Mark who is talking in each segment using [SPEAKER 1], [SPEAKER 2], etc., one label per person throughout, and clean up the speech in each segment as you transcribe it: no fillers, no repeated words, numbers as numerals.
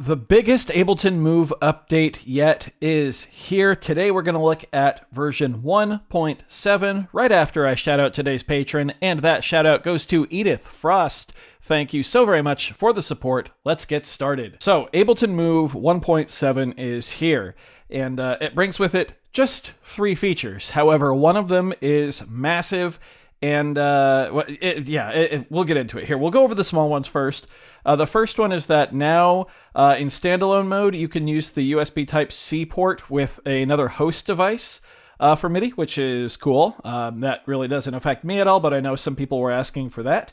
[SPEAKER 1] The biggest Ableton Move update yet is here. Today we're going to look at version 1.7 right after I shout out today's patron, and that shout out goes to Edith Frost. Thank you so very much for the support. Let's get started. So Ableton Move 1.7 is here, and it brings with it just 3 features. However, one of them is massive, and we'll get into it here. We'll go over the small ones first. The first one is that now in standalone mode, you can use the USB Type-C port with another host device for MIDI, which is cool. That really doesn't affect me at all, but I know some people were asking for that.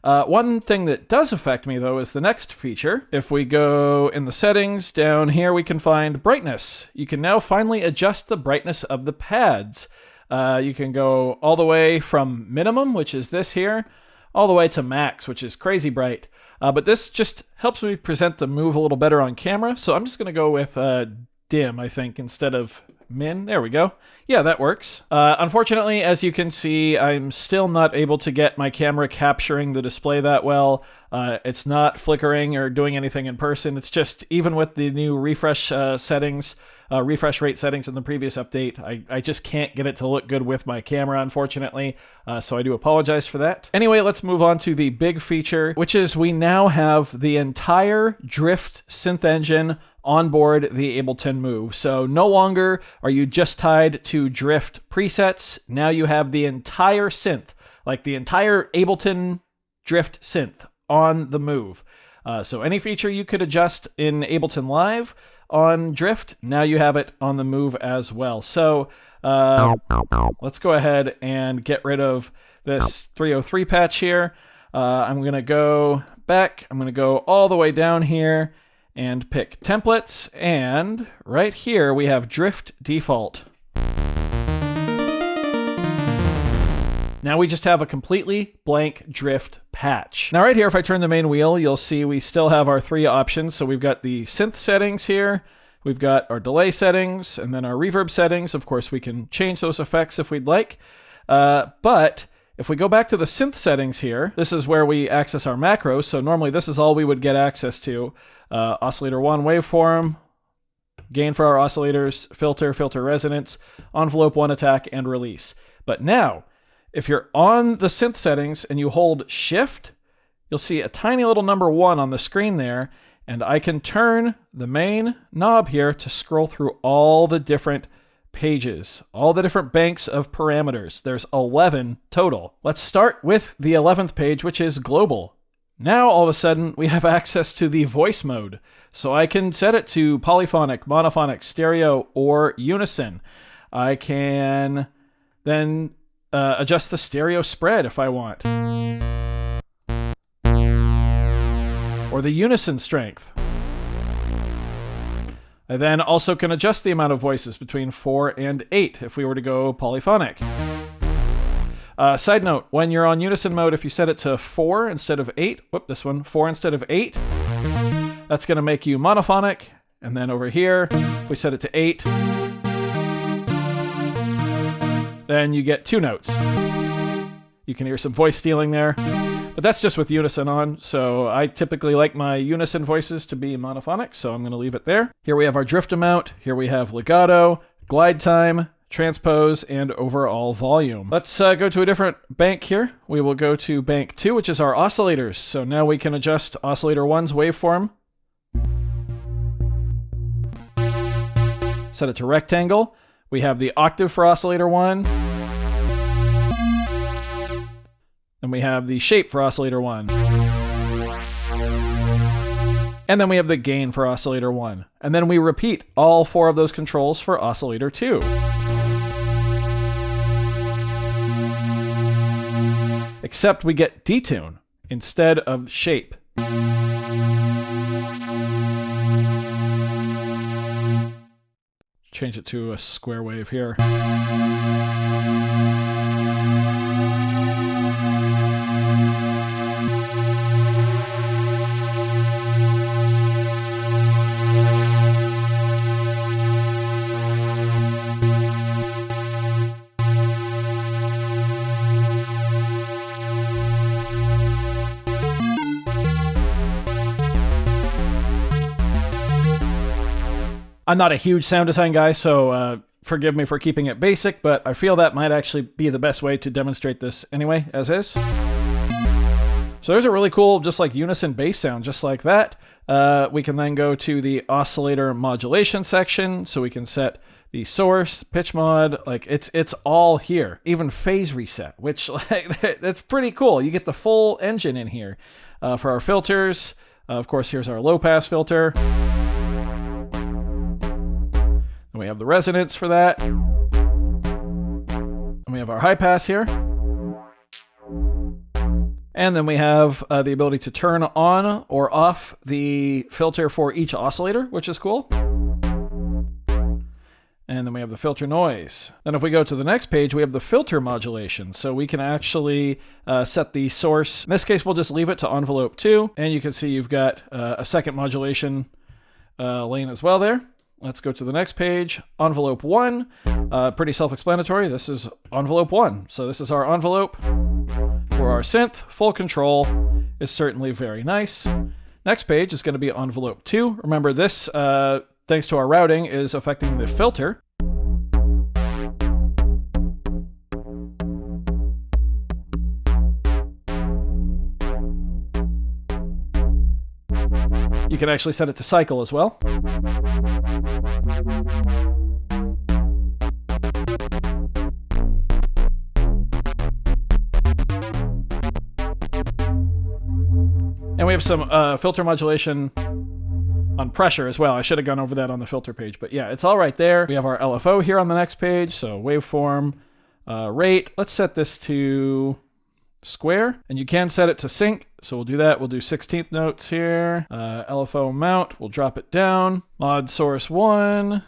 [SPEAKER 1] One thing that does affect me, though, is the next feature. If we go in the settings, down here we can find brightness. You can now finally adjust the brightness of the pads. You can go all the way from minimum, which is this here, all the way to max, which is crazy bright. But this just helps me present the Move a little better on camera, so I'm just going to go with dim, I think, instead of min. There we go. Yeah, that works. Unfortunately, as you can see, I'm still not able to get my camera capturing the display that well. It's not flickering or doing anything in person. It's just, even with the new refresh settings, refresh rate settings in the previous update, I just can't get it to look good with my camera, unfortunately, so I do apologize for that. Anyway, let's move on to the big feature, which is we now have the entire Drift synth engine on board the Ableton Move. So no longer are you just tied to Drift presets. Now you have the entire synth, like the entire Ableton Drift synth on the Move. So any feature you could adjust in Ableton Live on Drift, now you have it on the Move as well. So let's go ahead and get rid of this 303 patch here. I'm going to go back. I'm going to go all the way down here and pick templates. And right here we have Drift default. Now we just have a completely blank Drift patch. Now right here, if I turn the main wheel, you'll see we still have our 3 options. So we've got the synth settings here, we've got our delay settings, and then our reverb settings. Of course, we can change those effects if we'd like. But if we go back to the synth settings here, this is where we access our macros. So normally this is all we would get access to. Oscillator 1 waveform, gain for our oscillators, filter resonance, envelope 1 attack, and release. But now, if you're on the synth settings and you hold Shift, you'll see a tiny little number 1 on the screen there, and I can turn the main knob here to scroll through all the different pages, all the different banks of parameters. There's 11 total. Let's start with the 11th page, which is global. Now, all of a sudden, we have access to the voice mode. So I can set it to polyphonic, monophonic, stereo, or unison. I can then adjust the stereo spread if I want. Or the unison strength. I then also can adjust the amount of voices between 4 and 8 if we were to go polyphonic. Side note, when you're on unison mode, if you set it to 4 instead of 8, 4 instead of 8, that's going to make you monophonic. And then over here, if we set it to 8, then you get 2 notes. You can hear some voice stealing there, but that's just with unison on, so I typically like my unison voices to be monophonic, so I'm going to leave it there. Here we have our drift amount, here we have legato, glide time, transpose, and overall volume. Let's go to a different bank here. We will go to bank 2, which is our oscillators. So now we can adjust oscillator 1's waveform. Set it to rectangle. We have the octave for oscillator 1. And we have the shape for oscillator 1. And then we have the gain for oscillator 1. And then we repeat all 4 of those controls for oscillator 2. Except we get detune instead of shape. Change it to a square wave here. I'm not a huge sound design guy, so forgive me for keeping it basic, but I feel that might actually be the best way to demonstrate this anyway, as is. So there's a really cool, just like unison bass sound, just like that. We can then go to the oscillator modulation section, so we can set the source, pitch mod, like it's all here. Even phase reset, which like that's pretty cool. You get the full engine in here. For our filters, of course, here's our low pass filter. And we have the resonance for that. And we have our high pass here. And then we have the ability to turn on or off the filter for each oscillator, which is cool. And then we have the filter noise. Then if we go to the next page, we have the filter modulation. So we can actually set the source. In this case, we'll just leave it to envelope 2. And you can see you've got a second modulation lane as well there. Let's go to the next page. Envelope 1, pretty self-explanatory. This is envelope 1. So this is our envelope for our synth. Full control is certainly very nice. Next page is going to be envelope 2. Remember this, thanks to our routing, is affecting the filter. You can actually set it to cycle as well. And we have some filter modulation on pressure as well. I should have gone over that on the filter page, but yeah, it's all right there. We have our LFO here on the next page, so waveform, rate. Let's set this to square, and you can set it to sync, so we'll do that. We'll do 16th notes here. LFO amount, we'll drop it down. Mod source 1,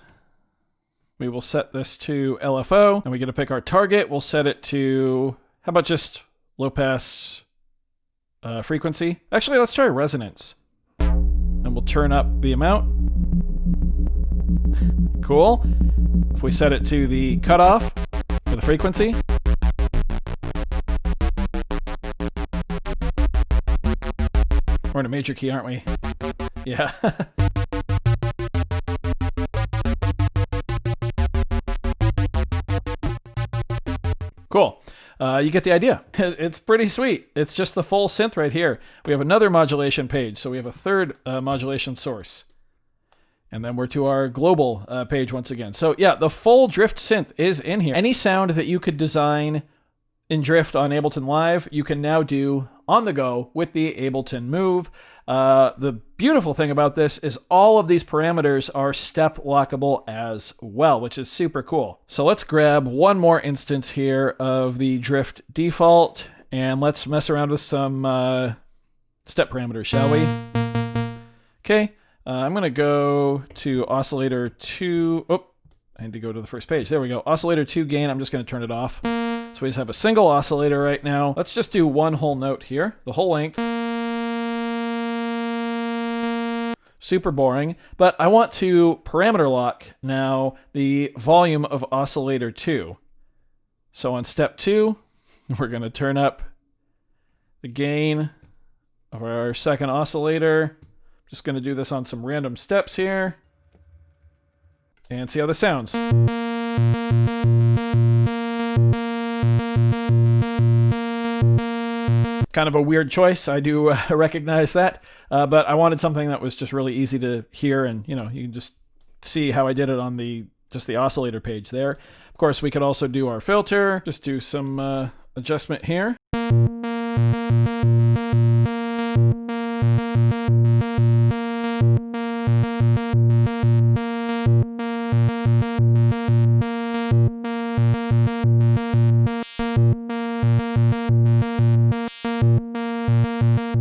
[SPEAKER 1] we will set this to LFO, and we get to pick our target. We'll set it to, how about just low pass frequency? Actually, let's try resonance. And we'll turn up the amount. Cool. If we set it to the cutoff for the frequency, we're in a major key, aren't we? Yeah. Cool. You get the idea. It's pretty sweet. It's just the full synth right here. We have another modulation page, so we have a third modulation source. And then we're to our global page once again. So yeah, the full Drift synth is in here. Any sound that you could design in Drift on Ableton Live, you can now do on the go with the Ableton Move. The beautiful thing about this is all of these parameters are step lockable as well, which is super cool. So let's grab one more instance here of the Drift default, and let's mess around with some step parameters, shall we? Okay, I'm going to go to oscillator 2. Oh, I need to go to the first page. There we go. Oscillator 2 gain, I'm just going to turn it off. So we just have a single oscillator right now. Let's just do one whole note here, the whole length. Super boring, but I want to parameter lock now the volume of oscillator 2. So on step 2, we're going to turn up the gain of our second oscillator. Just going to do this on some random steps here and see how this sounds. Kind of a weird choice, I do recognize that, but I wanted something that was just really easy to hear, and you can just see how I did it on the oscillator page there. Of course, we could also do our filter, just do some adjustment here.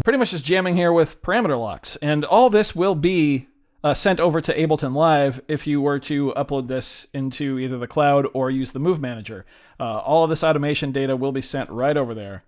[SPEAKER 1] Pretty much just jamming here with parameter locks, and all this will be sent over to Ableton Live if you were to upload this into either the cloud or use the Move Manager. All of this automation data will be sent right over there.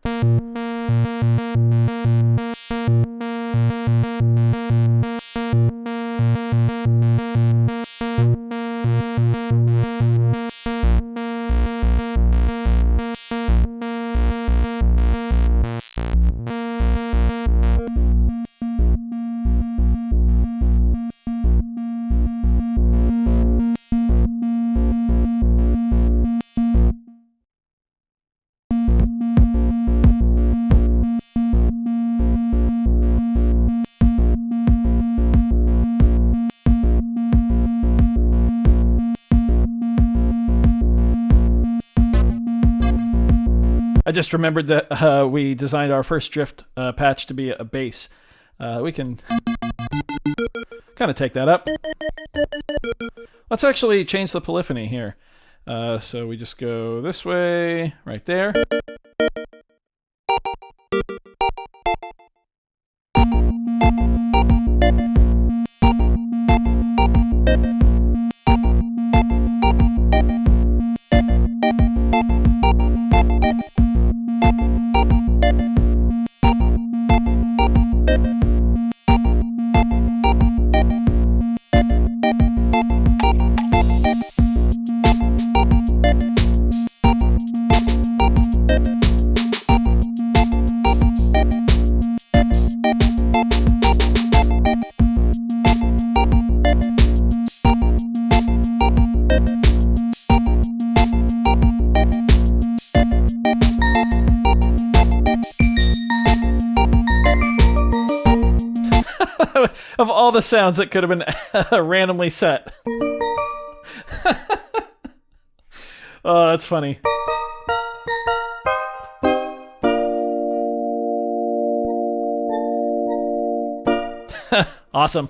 [SPEAKER 1] I just remembered that we designed our first drift patch to be a bass. We can kind of take that up. Let's actually change the polyphony here. So we just go this way, right there. Of all the sounds that could have been randomly set. Oh, that's funny. Awesome.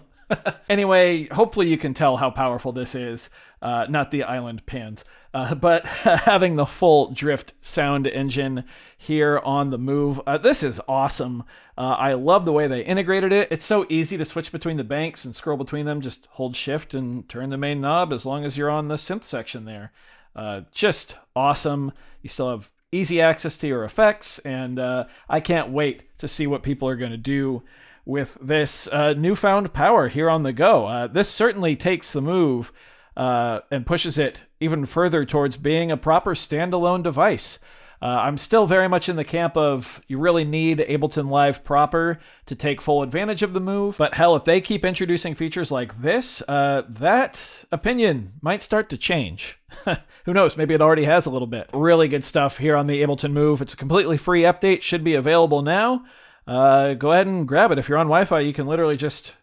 [SPEAKER 1] Anyway, hopefully you can tell how powerful this is. Not the island pans, but having the full drift sound engine here on the Move. This is awesome. I love the way they integrated it. It's so easy to switch between the banks and scroll between them. Just hold shift and turn the main knob as long as you're on the synth section there. Just awesome. You still have easy access to your effects, and I can't wait to see what people are going to do with this newfound power here on the go. This certainly takes the Move and pushes it even further towards being a proper standalone device. I'm still very much in the camp of you really need Ableton Live proper to take full advantage of the Move. But hell, if they keep introducing features like this, that opinion might start to change. Who knows? Maybe it already has a little bit. Really good stuff here on the Ableton Move. It's a completely free update. Should be available now. Go ahead and grab it. If you're on Wi-Fi, you can literally just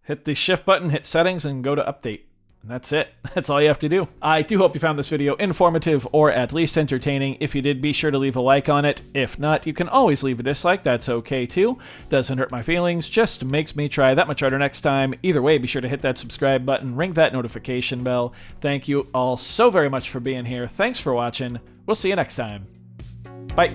[SPEAKER 1] hit the shift button, hit settings, and go to update. And that's it. That's all you have to do. I do hope you found this video informative or at least entertaining. If you did, be sure to leave a like on it. If not, you can always leave a dislike. That's okay too. Doesn't hurt my feelings, just makes me try that much harder next time. Either way, be sure to hit that subscribe button, ring that notification bell. Thank you all so very much for being here. Thanks for watching. We'll see you next time. Bye.